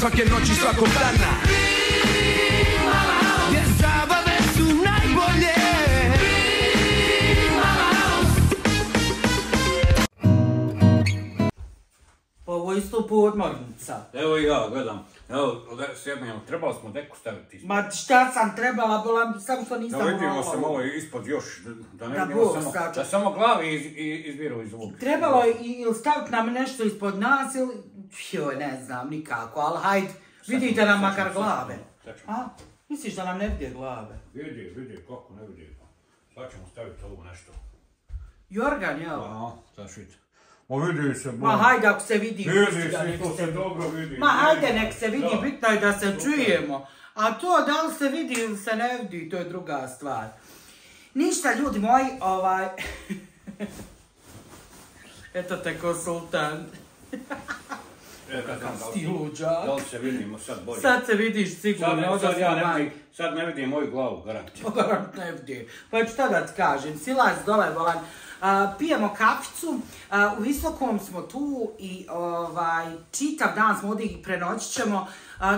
svake noći, svakog dana. Jer zabave su najbolje. Ovo isto podmornica. Evo i ja gledam. Evo, trebali smo deku staviti. Ma šta sam trebala, bolam, samo što nisam da vidimo se malo ispod još, da ne vidimo samo, da samo glavi izbiru iz ovog. Trebalo je ili staviti nam nešto ispod nas ili, joj, ne znam, nikako, ali hajde, vidite nam makar glave. A? Misliš da nam ne vidi glave? Vidi, kako ne vidi. Sad ćemo staviti ovo nešto. Jorgan, jel? A, sad šit. Ma vidi se, ma hajde ako se vidi. Vidi se, to se dobro vidi. Ma hajde nek se vidi, bitno je da se čujemo. A to da li se vidi ili se ne vidi, to je druga stvar. Ništa, ljudi moji, eto te konsultant. Stiluđak. Da li se vidimo sad bolje? Sad se vidiš sigurno. Sad ne vidim moju glavu, garant. Garant ne vidi. Pa šta da ti kažem, silaz dole, volan. Pijemo kaficu, u Visokom smo tu i čitav dan smo ovdje i prenoćit ćemo.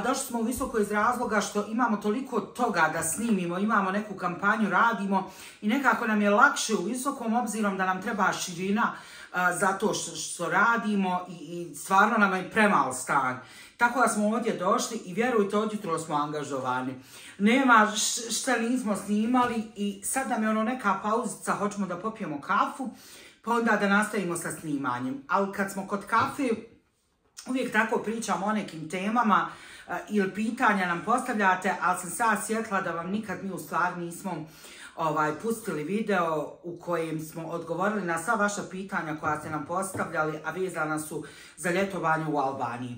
Došli smo u Visoko iz razloga što imamo toliko toga da snimimo, imamo neku kampanju, radimo i nekako nam je lakše u Visokom obzirom da nam treba širina zato što radimo i stvarno nam je premal stan. Tako da smo ovdje došli i vjerujte, odjutro smo angažovani. Nema šta nismo snimali i sad nam je neka pauzica, hoćemo da popijemo kafu, pa onda da nastavimo sa snimanjem. Ali kad smo kod kafe, uvijek tako pričamo o nekim temama ili pitanja nam postavljate, ali sam sad sjetila da vam nikad mi u stvari nismo pustili video u kojem smo odgovorili na sva vaša pitanja koja ste nam postavljali, a vezana su za ljetovanje u Albaniji.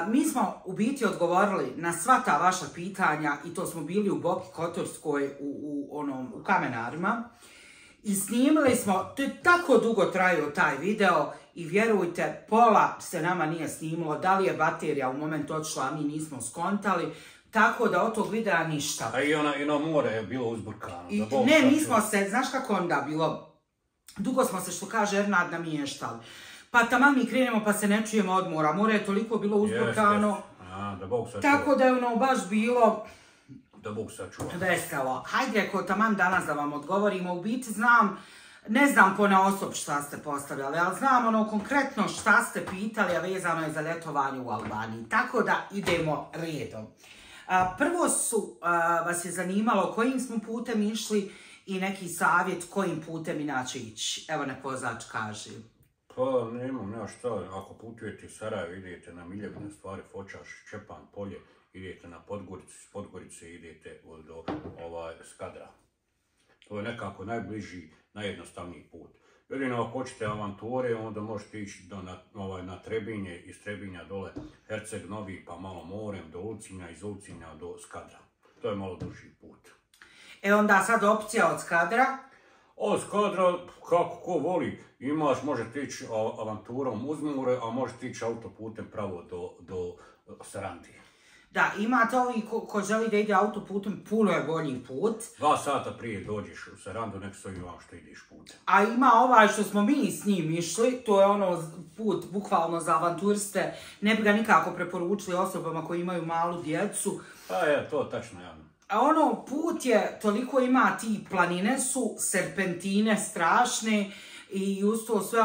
Mi smo u biti odgovorili na sva ta vaša pitanja i to smo bili u Boki Kotorskoj u Kamenarima i snimili smo, to je tako dugo trajao taj video i vjerujte, pola se nama nije snimilo, da li je baterija u momentu otišla, a mi nismo skontali. Tako da od tog videa ništa. A i ono more je bilo uzburkano. Ne, mi smo se, znaš kako onda bilo, dugo smo se, što kaže Ernad, namještali. Pa taman mi krenemo pa se ne čujemo od mora. More je toliko bilo uzburkano. Tako da je baš bilo da Bog sačuva. Veselo. Hajde, ako taman danas da vam odgovorimo, u biti znam, ne znam ponaosob šta ste postavljali, ali znam konkretno šta ste pitali, a vezano je za ljetovanje u Albaniji. Tako da idemo redom. Prvo vas je zanimalo kojim smo putem išli i neki savjet kojim putem inače ići. Evo nek vozač kaže. Pa nema šta, ako putujete u Sarajevo idete na Miljevine stvari, Fočaš, Čepan, Polje, idete na Podgoricu, s Podgorice idete do Skadra. To je nekako najbliži, najjednostavniji put. Jedino ako hoćete avanture, onda možete ići na Trebinje, iz Trebinja dole Herceg Novi, pa malo morem do Ulcinja, iz Ulcinja do Skadra. To je malo duži put. Onda sad opcija od Skadra? Od Skadra, kako ko voli, možete ići avanturom uz more, a možete ići autoputem pravo do Sarandije. Da, imate ovi ko želi da ide autoputem, puno je bolji put. 2 sata prije dođeš u Sarandu, nek stoji vam što ideš putem. A ima ovaj što smo mi s njim išli, to je put bukvalno za avanturiste, ne bi ga nikako preporučili osobama koji imaju malu djecu. Pa je, to tačno javno. A put je, toliko ima, ti planine su, serpentine strašne i uz to sve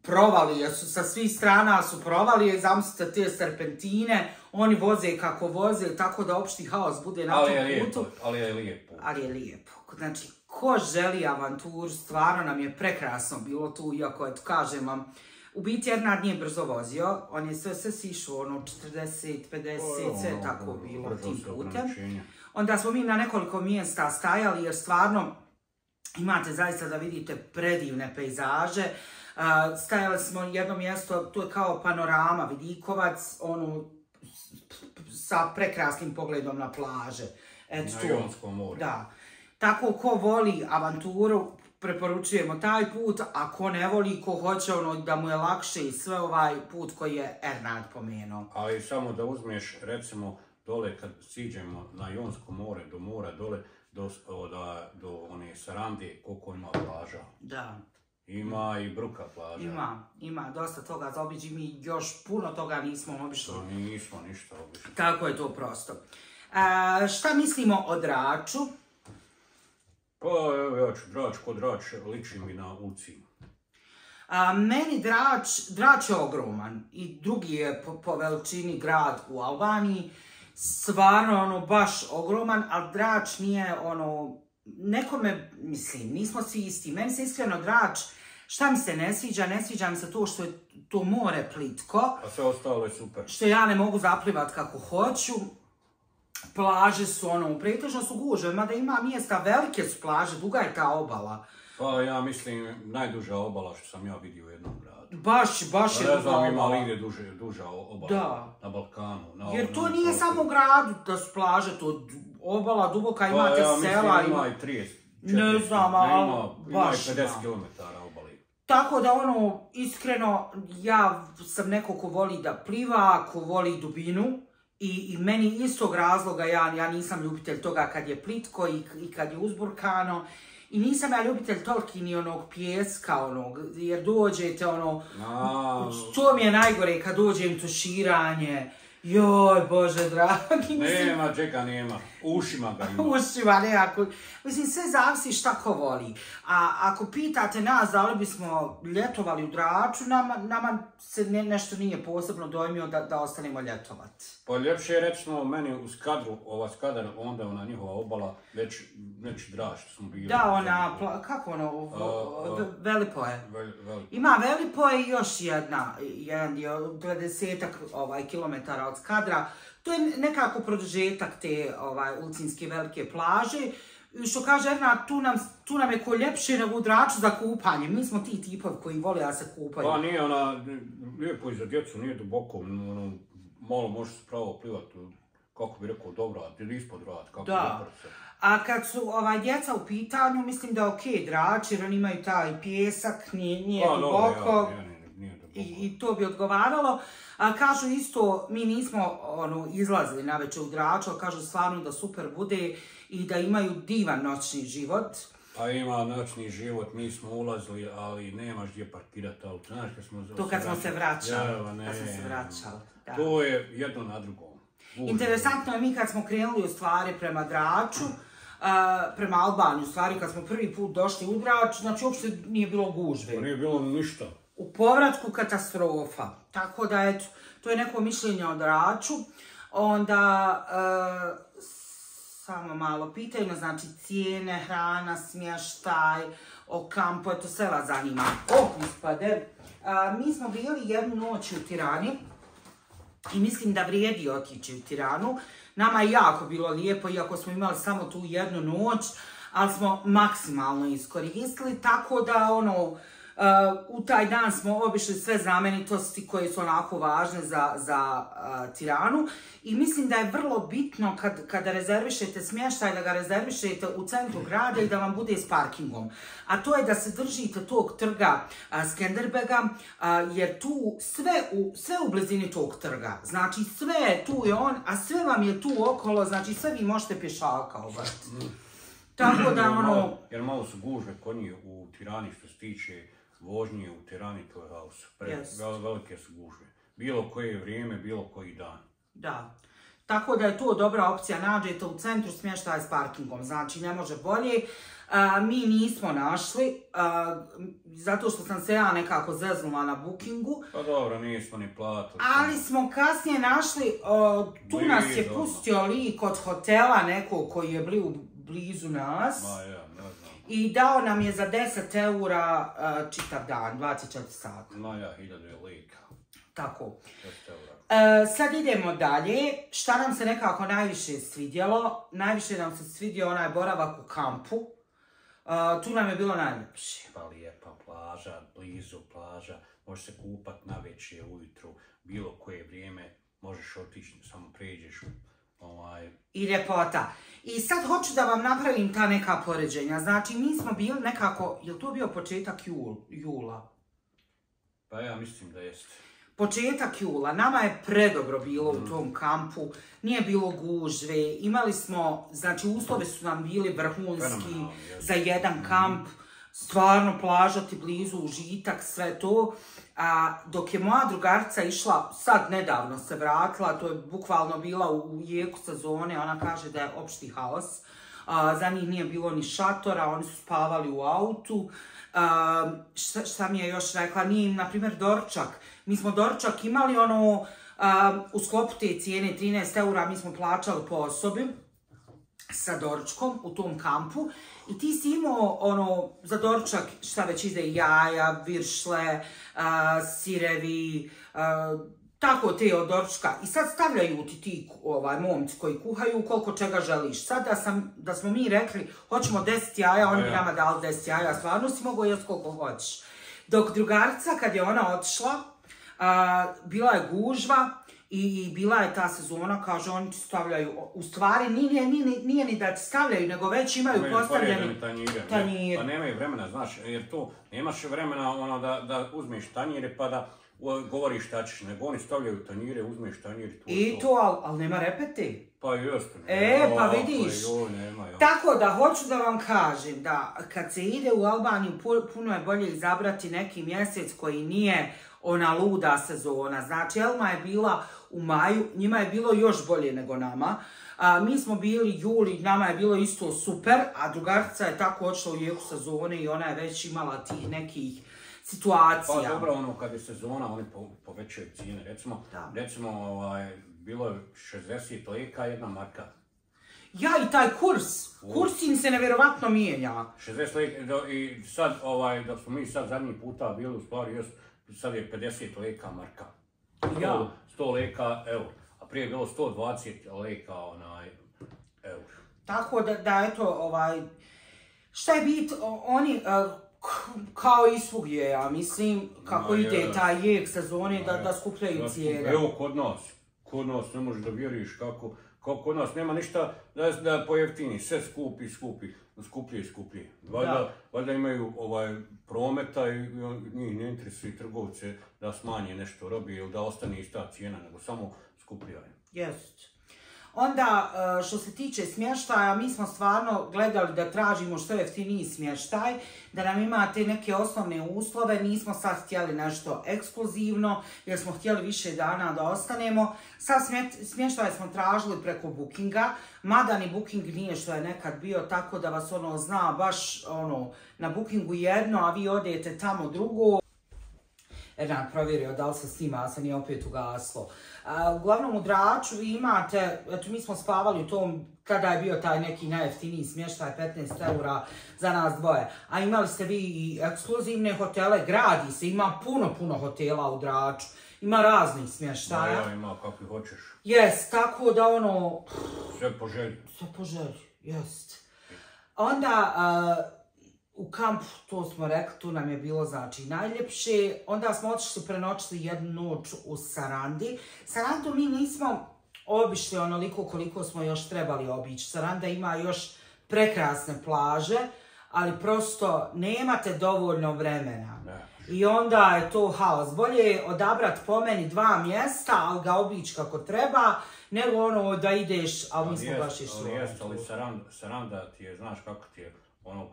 provalije su, sa svih strana su provalije, zamislite te serpentine, oni voze kako voze, tako da opšti haos bude na tom putu. Ali je lijepo. Ali je lijepo. Znači, ko želi avanturu, stvarno nam je prekrasno bilo tu, iako je, kažem vam, u biti Ernad nije brzo vozio, on je sve sišao, 40, 50, sve tako bilo tim putem. Onda smo mi na nekoliko mjesta stajali, jer stvarno imate zaista da vidite predivne pejzaže. Stajali smo jedno mjesto, to je kao panorama, Vidikovac, sa prekrasnim pogledom na plaže. Na Jonskom moru. Da. Tako, ko voli avanturu, preporučujemo taj put, a ko ne voli, ko hoće da mu je lakše i sve ovaj put koji je Ernad pomenuo. Ali samo da uzmeš, recimo, dole kad siđemo na Jonsko more, do mora, dole, do one Sarande, koliko ima plaža. Da. Ima i Bruka plaža. Ima dosta toga za obići, mi još puno toga nismo obišli. Nismo ništa obišli. Tako je to prosto. Šta mislimo o Draču? Pa ja ću Drač ko Drač, liči mi na Ulcinu. Meni Drač je ogroman i drugi je po veličini grad u Albaniji. Stvarno baš ogroman, ali Drač nije nekome, mislim, nismo svi isti. Meni se iskreno Drač, šta mi se ne sviđa mi se to što je to more plitko. A sve ostalo je super. Što ja ne mogu zaplivat kako hoću. Plaže su pretežno su gužve, mada ima mjesta, velike su plaže, duga je ta obala. Pa ja mislim, najduža obala što sam ja vidio u jednom gradu. Baš je duga obala. Ne znam, ima li gdje duža obala na Balkanu. Jer to nije samo u gradu da su plaže, to obala duboka, imate sela. Pa ja mislim ima i 30. Ne znam, ali baš ima i 50 km obali. Tako da iskreno, ja sam neko ko voli da pliva, ko voli dubinu. I meni istog razloga, ja nisam ljubitelj toga kad je plitko i kad je uzburkano. I nisam ja ljubitelj toliki ni pijeska, jer dođete to mi je najgore kad dođem tuširanje. Joj, Bože dragi. Nema, čeka, nema. Ušima ga ima. Ušima, nekako. Mislim, sve zavisi šta ko voli. A ako pitate nas da li bismo ljetovali u Draču, nama se nešto nije posebno dojmio da ostanemo ljetovat. Pa ljepše je recimo meni u Skadru, ova Skadar, onda ona njihova obala, već Drač što smo bili. Da, kako Velipoje. Ima Velipoje i još jedan dio, 20 kilometara od Skadra. To je nekako produžetak te ulcinske velike plaže. Što kaže Erna, tu nam je ko ljepše nego u Draču za kupanje. Mi smo ti tipovi koji vole da se kupaju. Pa nije lijepo i za djecu, nije duboko. Malo može se pravo plivati, kako bi rekao, dobro, ili ispod rad, kako bi rekao se. A kad su djeca u pitanju, mislim da je okej Drač, jer oni imaju taj pijesak, nije duboko. I to bi odgovaralo. Kažu isto, mi nismo izlazili navečer u Draču, ali kažu stvarno da super bude i da imaju divan noćni život. Pa ima noćni život, mi smo ulazili, ali nemaš gdje parkirati auto. Znaš kad smo se vraćali. To je jedno na drugom. Interesantno je mi kad smo krenuli u stvari prema Draču, prema Albaniji, u stvari kad smo prvi put došli u Drač, znači uopšte nije bilo gužve. Nije bilo ništa. U povratku katastrofa. Tako da, eto, to je neko mišljenje o Draču. Onda, samo malo pitanje, znači cijene, hrana, smještaj, o kampu, eto, sve vas zanima. Ispade. Mi smo bili jednu noć u Tirani i mislim da vrijedi otići u Tiranu. Nama je jako bilo lijepo, iako smo imali samo tu jednu noć, ali smo maksimalno iskoristili, tako da u taj dan smo obišli sve znamenitosti koje su onako važne za Tiranu i mislim da je vrlo bitno kada rezervišete smještaj, da ga rezervišete u centru grada i da vam bude s parkingom. A to je da se držite tog trga Skenderbega, jer tu sve u blizini tog trga, znači sve tu je on, a sve vam je tu okolo, znači sve vi možete pješaka obaviti. Tako da Jer malo su gužve konji u Tirani što se tiče vožnje u Tirani, to je haos. Velike su gužve. Bilo koje vrijeme, bilo koji dan. Da. Tako da je to dobra opcija. Nađete u centru smještaja s parkingom. Znači, ne može bolje. Mi nismo našli, zato što sam se ja nekako zeznula na bookingu. Pa dobro, nismo ni platili. Ali smo kasnije našli, tu nas je pustio lik od hotela nekog koji je blizu nas. I dao nam je za 10 eura čitav dan, 24 sata. Maja, 1000 lika. Tako. Sad idemo dalje. Šta nam se nekako najviše svidjelo? Najviše nam se svidio onaj boravak u kampu. Tu nam je bilo najljepše. Pa lijepa plaža, blizu plaža. Možeš se kupat navečer, ujutru, bilo koje vrijeme. Možeš otići, samo pređeš i ljepota. I sad hoću da vam napravim ta neka poređenja. Znači, mi smo bili nekako, je li to bio početak jula? Pa ja mislim da jeste. Početak jula. Nama je predobro bilo u tom kampu. Nije bilo gužve. Imali smo, znači, uslovi su nam bili vrhunski za jedan kamp. stvarno plaža ti blizu, užitak, sve to. Dok je moja drugarica išla, sad nedavno se vratila, to je bukvalno bila u jeku sezone, ona kaže da je opšti haos. Za njih nije bilo ni šatora, oni su spavali u autu. Šta mi je još rekla? Nije im, na primjer, doručak. Mi smo doručak imali u sklopu te cijene 13 eura, mi smo plaćali po osobi sa doručkom u tom kampu i ti si imao za doručak šta već ide, jaja, viršle, sirevi, tako te od doručka. I sad stavljaju ti momci koji kuhaju koliko čega želiš. Sad da smo mi rekli hoćemo 10 jaja, oni bi nama dali 10 jaja, stvarno si mogao jesti koliko hoćeš. Dok drugarica kad je ona otišla, bila je gužva i bila je ta sezona, kaže oni ti stavljaju, u stvari nije ni da ti stavljaju, nego već imaju postavljeni tanjire. Pa nemaju vremena, znaš, jer tu nemaš vremena da uzmeš tanjire pa da govoriš šta ćeš, nego oni stavljaju tanjire, uzmeš tanjir. I to, ali nema repeti. Pa jeste. Pa vidiš. Tako da, hoću da vam kažem da kad se ide u Albaniju, puno je bolje izabrati neki mjesec koji nije ona luda sezona. Znači, Elma je bila u maju, njima je bilo još bolje nego nama. Mi smo bili juli, nama je bilo isto super, a drugarica je tako odšla u jeku sezone i ona je već imala tih nekih situacija. Pa dobro, kad je sezona, oni povećaju cijene. Recimo, bilo je 60 leka, 1 marka. Ja, i taj kurs im se nevjerovatno mijenja. 60 leka, i sad, da smo mi sad zadnji puta bili u stvari, sad je 50 leka marka. 100 leka eur, a prije je bilo 120 leka eur. Tako da eto, šta je bit, oni, kao i svugdje, ja mislim, kako ide taj jek sezone da skupljaju cijene. Evo kod nas ne možeš da vjeriš kako kod nas nema ništa da pojeftini, sve skuplje. Valjda imaju prometa i njih ne interesuju trgovce da smanje nešto robi ili da ostane ista cijena, nego samo skupljaju. Jest. Onda, što se tiče smještaja, mi smo stvarno gledali da tražimo što jeftiniji smještaj, da nam imate neke osnovne uslove, nismo sad htjeli nešto ekskluzivno, jer smo htjeli više dana da ostanemo. Sad smještaj smo tražili preko Bookinga, mada ni Booking nije što je nekad bio, tako da vas zna baš na Bookingu jedno, a vi odete tamo drugo. Ernad provjerio da li se snima, a se nije opet ugaslo. Uglavnom u Draču vi imate, eto mi smo spavali u tom, kada je bio taj neki najjeftiniji smještaj, 15 eura za nas dvoje. A imali ste vi i ekskluzivne hotele, gradi se, ima puno hotela u Draču. Ima raznih smještaja. Da, ima kakvi hoćeš. Jest, tako da sve po želji. Sve po želji, jest. Onda, u kampu, to smo rekli, tu nam je bilo znači najljepše. Onda smo otišli, prenoćili jednu noć u Sarandi. Sarandu mi nismo obišli onoliko koliko smo još trebali obići. Saranda ima još prekrasne plaže, ali prosto nemate dovoljno vremena. I onda je to haos. Bolje je odabrati po meni 2 mjesta, ali ga obići kako treba, nego da ideš, ali mi smo baš išli. Ali Saranda ti je, znaš kako ti je,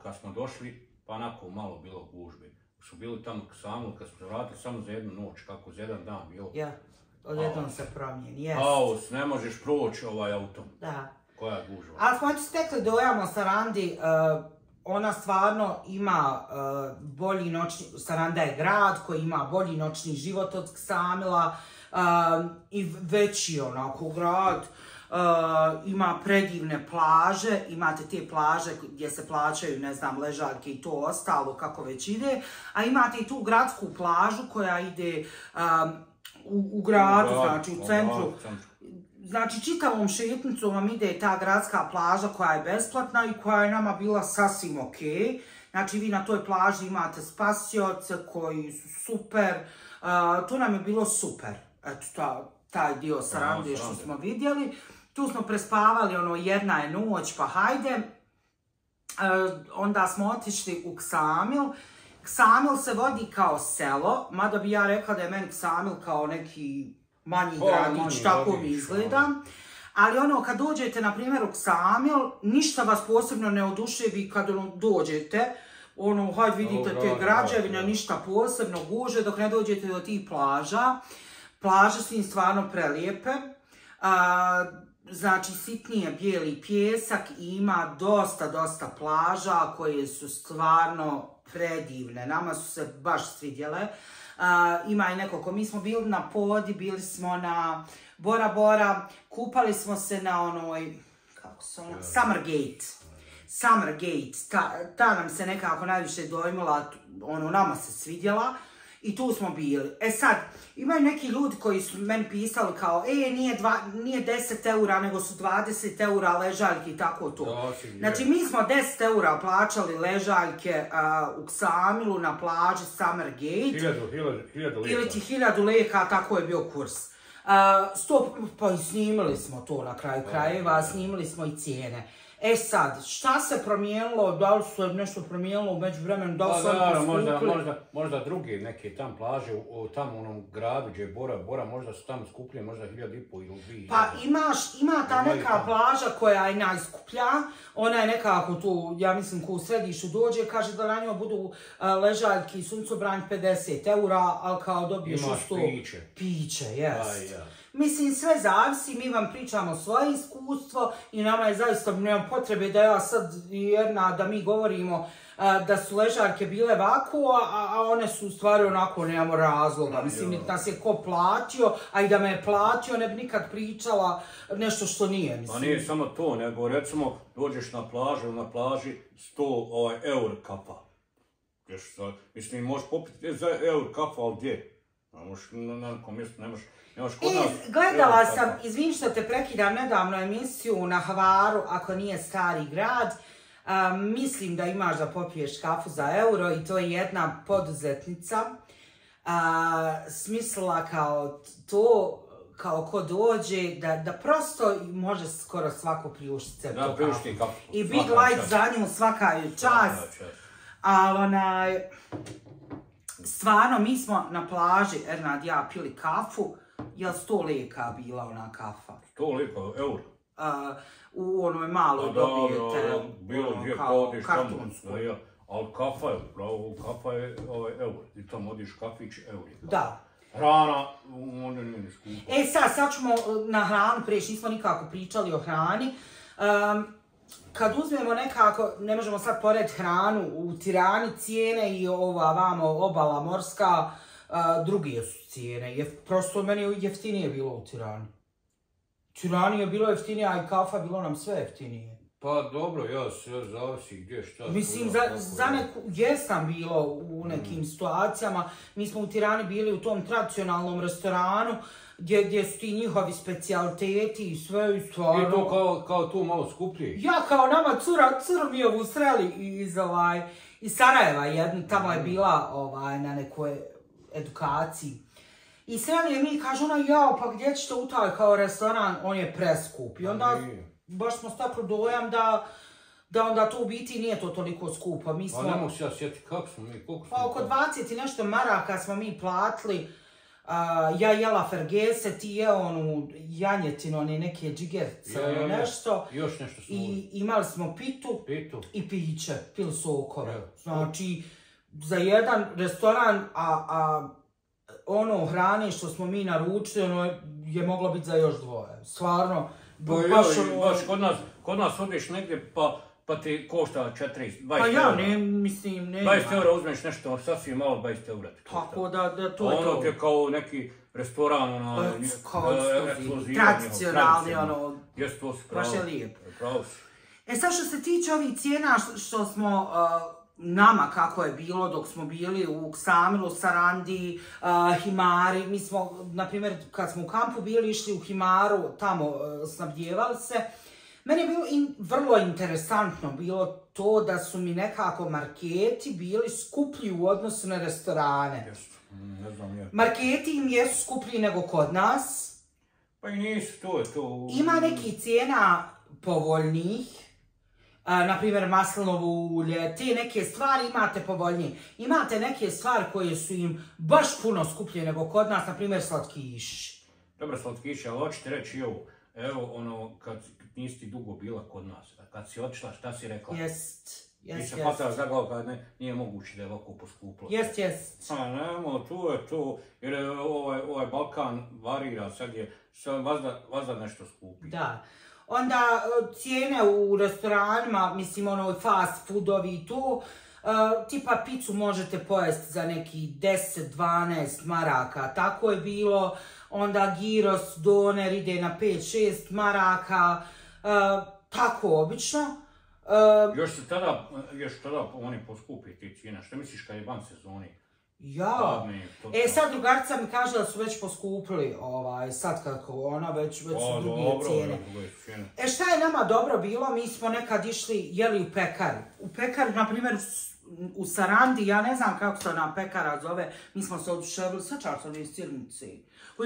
kad smo došli, pa onako malo bilo gužbi. Su bili tamo samo, kad smo se vratili samo za jednu noć, kako za jedan dan bilo. Ja, odjednom se promijeni, jest. Haos, ne možeš proći autom. Da. Koja je gužva. Ali smo stekli dojam o Sarandi, ona stvarno ima bolji noćni, Saranda je grad koji ima bolji noćni život od Ksamila i veći onako grad. Ima predivne plaže, imate te plaže gdje se plaćaju, ne znam, ležaljke i to ostalo kako već ide, a imate i tu gradsku plažu koja ide u gradu, znači u centru. Znači čitavom šetnicom vam ide ta gradska plaža koja je besplatna i koja je nama bila sasvim ok. Znači vi na toj plaži imate spasioce koji su super, to nam je bilo super, eto taj dio Sarande što smo vidjeli. Tu smo prespavali, jedna je noć, pa hajde. Onda smo otišli u Ksamil. Ksamil se vodi kao selo, mada bi ja rekla da je meni Ksamil kao neki manji gradić, tako mi izgleda. Ali kad dođete, na primjer, u Ksamil, ništa vas posebno ne oduševi kad dođete. ono, hajde vidite te građevine, ništa posebno, guže dok ne dođete do tih plaža. Plaže su im stvarno prelijepe. Znači, sitnije bijeli pjesak i ima dosta plaža koje su stvarno predivne. Nama su se baš svidjele. Ima i nekoliko. Mi smo bili na Podi, bili smo na Bora Bora, kupali smo se na onoj, kako se ono, Summer Gate. Ta nam se nekako najviše dojmila, ono, nama se svidjela. I tu smo bili. E sad, imaju neki ljudi koji su meni pisali kao, nije 10 eura, nego su 20 eura ležaljke i tako to. Znači, mi smo 10 eura plaćali ležaljke u Ksamilu na plaži Summer Gate. 1000 leka. Ili ti 1000 leka, tako je bio kurs. Pa i snimili smo to na kraju krajeva, snimili smo i cijene. E sad, šta se promijenilo, da li se nešto promijenilo u međuvremenu, da li su oni poskupili? Možda drugi neke tam plaže, tamo u onom gradu gdje je Bora, možda su tamo skuplje, možda 1500 ili 2000. Pa ima ta neka plaža koja je najskuplja, ona je nekako tu, ja mislim, ko u središtu dođe, kaže da na njoj budu ležaljki i suncobranj 50 eura, ali kao dobiješ uz to piće, jest. Mislim, sve zavisi, mi vam pričamo svoje iskustvo i nama je zaista, nemam potrebe da ja sad da mi govorimo da su ležaljke bile ovako, a one su u stvari onako, nemamo razloga. Mislim, nas je ko platio, a i da me je platio, ne bi nikad pričala nešto što nije. Mislim. A nije samo to, nego recimo dođeš na plaži 100 eur kapa. Mislim, možeš popiti za eur kapa, ali gdje? Na nekom mjestu nemaš kod nas. Gledala sam, izvini što te prekidam, nedavno emisiju na Hvaru, ako nije Stari grad. Mislim da imaš da popiješ kafu za euro i to je jedna poduzetnica smislila kao to, kao ko dođe, da prosto može skoro svako priuštiti se to kafu. I big like za nju, svaka je čast. Ali stvarno, mi smo na plaži, Ernad i ja, pili kafu. Je li 100 leka bila ona kafa? 100 leka, euro? U onoj malo dobijete kao kartonsku. Ali kafa je euro. I tamo odiš kafić, euro. Da. Hrana, onda nije ni skupa. E sad ćemo na hranu prijeći, nismo nikako pričali o hrani. Kad uzmemo nekako, ne možemo sad pored hranu, u Tirani cijene i ova vamo obala morska, druge su cijene. Prosto meni je jeftinije bilo u Tirani. Tirani je bilo jeftinije, a i kafa bilo nam sve jeftinije. Pa dobro, ja zavisi gdje šta. Mislim, za neku, jesam bilo u nekim situacijama. Mi smo u Tirani bili u tom tradicionalnom restoranu, gdje su ti njihovi specijaliteti i sve i stvarno... I to kao tu malo skuplji? Ja kao nama cura mi je ovu sreli iz Sarajeva jedna, tamo je bila na nekoj edukaciji. I sreli je mi, kaže ona, jao, pa gdje ćete u taj kao restoran, on je preskup. I onda baš smo stakli dojam da onda to u biti nije to toliko skupo. Pa ne mogu se ja sjetiti kako smo mi, koliko smo... Pa oko 20 i nešto maraka smo mi platili. Ja jela fergese, ti jeo onu janjetinu, one neke džigerce, nešto. Još nešto smo. I imali smo pitu i piće, pili sokove. Znači, za jedan restoran, ono hrane što smo mi naručili, ono je moglo biti za još dvoje. Stvarno, baš kod nas odeš negdje pa ti košta 20 eura. Pa ja ne, mislim, ne. 20 eura uzmeš nešto, sasvim malo 20 eura. Tako da to je to. Ono je kao neki restoran, tradicionalni, Jes, to si baš je lijepo. Pravo si. E sad što se tiče ovih cijena što smo nama kako je bilo dok smo bili u Ksamilu, Sarandi, Himari, mi smo, na primjer, kad smo u kampu bili, išli u Himaru, tamo snabdjevali se. Meni je bilo vrlo interesantno bilo to da su mi nekako marketi bili skuplji u odnosu na restorane. Ne znam ja. Marketi im jesu skuplji nego kod nas. Pa i nisu, to je to. Ima nekih cijena povoljnijih. Naprimjer, maslinovo ulje, te neke stvari imate povoljnije. Imate neke stvari koje su im baš puno skuplje nego kod nas, naprimjer slatkiš. Dobro, slatkiš, ali hoćete reći ovo. Evo, kad nisi ti dugo bila kod nas, kad si otišla, šta si rekla? Ti se hvataš za glavu kad nije moguće da je ovako poskuplo. Jest. A nemo, tu je to, jer ovaj Balkan varira, sad vazda nešto skupi. Da. Onda cijene u restoranima, mislim fast foodovi i to, tipa picu možete pojesti za neki 10-12 maraka, tako je bilo, onda gyros, doner ide na 5-6 maraka, tako obično. Još tada oni poskupi ti cijena, što misliš kad je van sezoni? Ja, sad drugarica mi kaže da su već poskupili, sad kako ona već su drugije cijene. Šta je nama dobro bilo, mi smo nekad išli, jeli u pekari. U pekari, na primjer, u Sarandi, ja ne znam kako se ona pekara zove, mi smo se oduševili, sjećaš se one sirnice.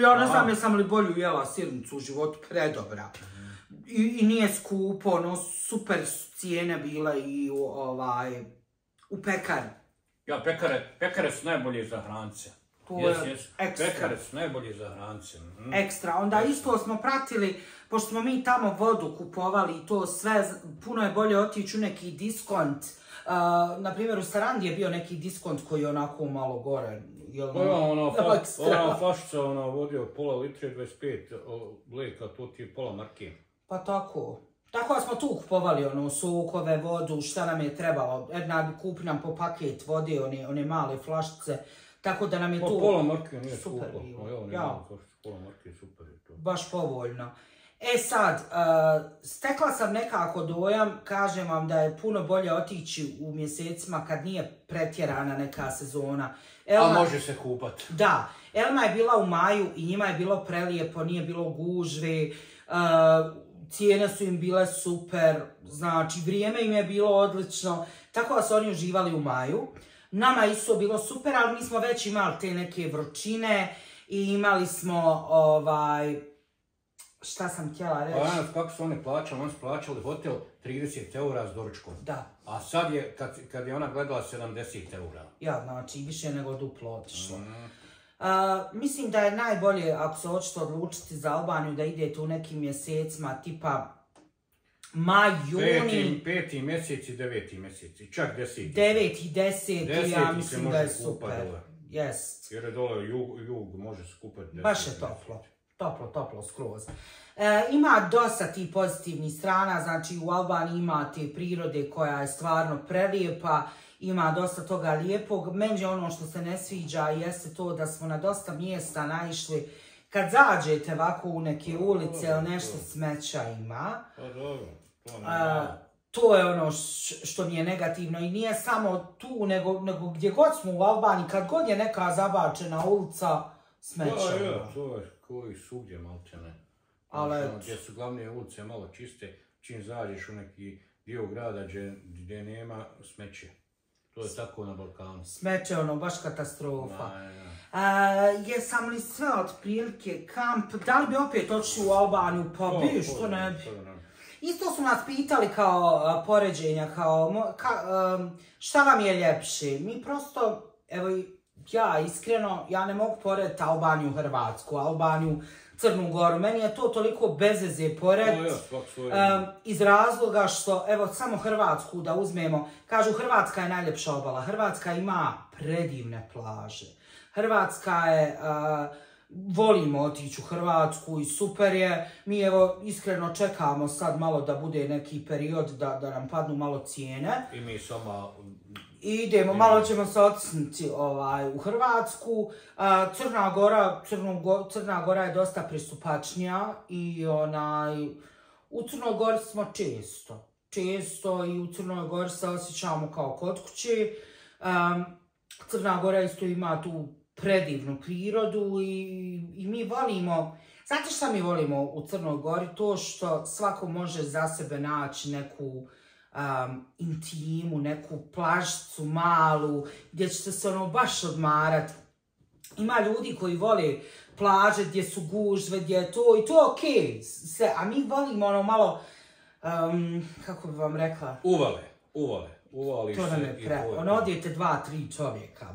Ja ne znam jesam li bolju jela sirnicu u životu, predobra. I nije skupo, super cijene bile i u pekari. Ja, pekare su najbolje za hrance. Pekare su najbolje za hrance. Ekstra. Onda isto smo pratili, pošto smo mi tamo vodu kupovali i to sve, puno je bolje otići u neki diskont. Naprimjer, u Sarandi je bio neki diskont koji je onako malo gore. Ona flašica vodi od pola litre 25 mlijeka, to ti je pola marke. Pa tako. Tako smo tu kupovali sokove, vodu, šta nam je trebalo. Jedna kupi nam po paket vode, one male flašice. Tako da nam je tu pola marke nije super bilo. Ja. Pola marke super je to. Baš povoljno. Sad, stekla sam nekako dojam, kažem vam da je puno bolje otići u mjesecima kad nije pretjerana neka sezona. A može se kupati. Da, Elma je bila u maju i njima je bilo prelijepo, nije bilo gužve, cijene su im bile super, znači vrijeme im je bilo odlično, tako da su oni uživali u maju. Nama isto bilo super, ali mi smo već imali te neke vrućine i imali smo šta sam htjela reći? Kako su oni plaćali? Oni su plaćali hotel 30 eura s doručkom. Da. A sad je, kad je ona gledala 70 eura. Ja, znači više nego duplo otišlo. Mislim da je najbolje, ako se hoćete odlučiti za Albaniju, da idete u nekim mjesecima, tipa maj, juni. 5. mjesec i 9. mjesec, čak 10. 9. i 10. ja mislim da je super. Jest. Jer je dole jug može skupati. Baš je toplo skroz. Ima dosta tih pozitivnih strana, znači u Albaniji imate prirode koja je stvarno prelijepa, ima dosta toga lijepog. Meni ono što se ne sviđa jeste to da smo na dosta mjesta naišli. Kad zađete ovako u neke ulice ili nešto smeća ima, to je ono što mi je negativno i nije samo tu, nego gdje god smo u Albaniji, kad god je neka zabačena ulica, smeća. To je koji svugdje maltene. Gdje su glavne ulice malo čiste, čim zađeš u neki dio grada gdje nema smeće. To je tako na Balkanu. Smeće baš katastrofa. Jesam li sve otprilike kamp, da li bi opet otišli u Albaniju? Pa bi, što ne bi. Isto su nas pitali kao poređenja, šta vam je ljepše? Mi prosto, evo ja iskreno, ja ne mogu porediti Albaniju, Hrvatsku, Albaniju, Crnu Goru. Meni je to toliko bezveze pored, iz razloga što, evo samo Hrvatsku da uzmemo, kažu Hrvatska je najljepša obala, Hrvatska ima predivne plaže. Hrvatska je, volimo otići u Hrvatsku i super je, mi evo iskreno čekamo sad malo da bude neki period da nam padnu malo cijene. I mi samo... Idemo, malo ćemo se otisnuti u Hrvatsku. Crna Gora je dosta pristupačnija i u Crnoj Gori smo često i u Crnoj Gori se osjećamo kao kod kuće. Crna Gora isto ima tu predivnu prirodu i mi volimo, znate šta mi volimo u Crnoj Gori? To što svako može za sebe naći neku intimu, neku plažicu malu, gdje ćete se baš odmarati. Ima ljudi koji vole plaže gdje su gužve, gdje je to i to je okej, a mi volimo malo, kako bi vam rekla? Uvali to nam je se. odijete 2-3 čovjeka,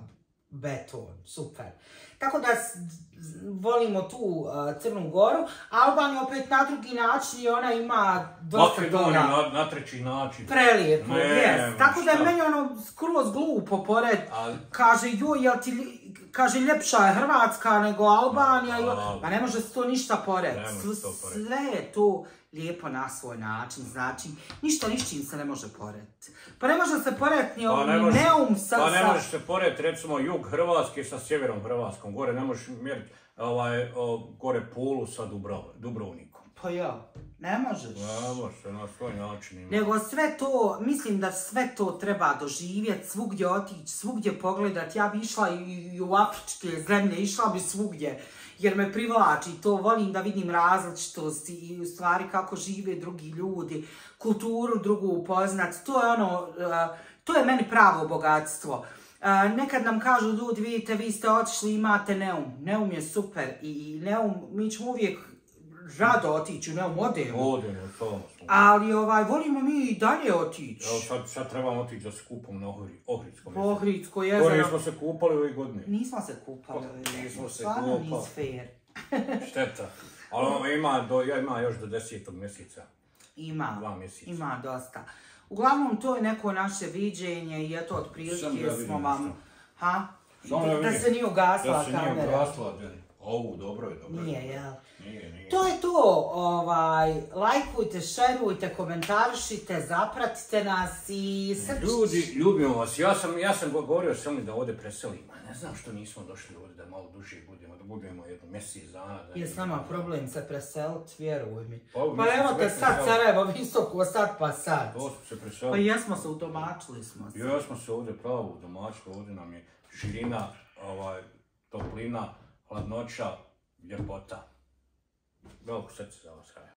beton, super. Tako da volimo tu Crnu Goru. Albanija opet na drugi način i ona ima dosta Makedonija toga. na treći način. Prelijepo, jes. Tako da je šta? meni ono skroz glupo pored, Ali- kaže joj, jel ti, kaže ljepša je Hrvatska nego Albanija, pa ne može se to ništa pored. Ne može to pored. Sve je to lijepo na svoj način, znači ništa ničim se ne može porediti. Pa ne može se porediti ni Neum sa... Pa ne možeš se porediti recimo jug Hrvatske sa sjeverom Hrvatskom, gore ne možeš mjeriti gore Pulu sa Dubrovnikom. Pa ja, ne možeš. Ne možeš se na svoj način imati. Nego sve to, mislim da sve to treba doživjeti, svugdje otići, svugdje pogledati. Ja bi išla i u afričke zemlje, išla bi svugdje, jer me privlači to, volim da vidim različitosti i u stvari kako žive drugi ljudi, kulturu drugu upoznati, to je ono, to je meni pravo bogatstvo. Nekad nam kažu ljudi, vidite, vi ste otišli, imate Neum. Neum je super i Neum, mi ćemo uvijek rado otići u Neum, odemo. To. Ali volimo mi i dalje otići. Evo sad trebamo otići za skupom na Ohridskom jezeru. Ohridsko jezero. Gore smo se kupali ove godine. Nismo se kupali. Nismo se stvarno kupali. nisi fair. Šteta. Ali ima još do 10. mjeseca. Ima. 2 mjeseca. Ima dosta. Uglavnom, to je neko naše viđenje i eto, Samo otprilike da vidim smo vam... nešto. Ha? Samo da Da vidim. se nije ugasila Da se nije kamera. ugasila, ovu, dobro je. Nije, jel? Nije. To je to, lajkujte, šerujte, komentarišite, zapratite nas i Ljudi, ljubimo vas. Ja sam govorio Selmi da ovdje preselimo. Ne znam što nismo došli ovdje da malo duže budemo, da budemo jedno mjesec dana. je s nama problem se preseliti, vjeruj mi. Pa, mi Pa smo evo se te već sad preselili. Sarajevo visoko, sad pa sad. To smo se Pa preselili. jesmo se, udomačili smo se. Ja smo se ovdje pravo domaćili, ovdje nam je širina, toplina, hladnoća, ljepota. Veliko srce za vas, Kaja.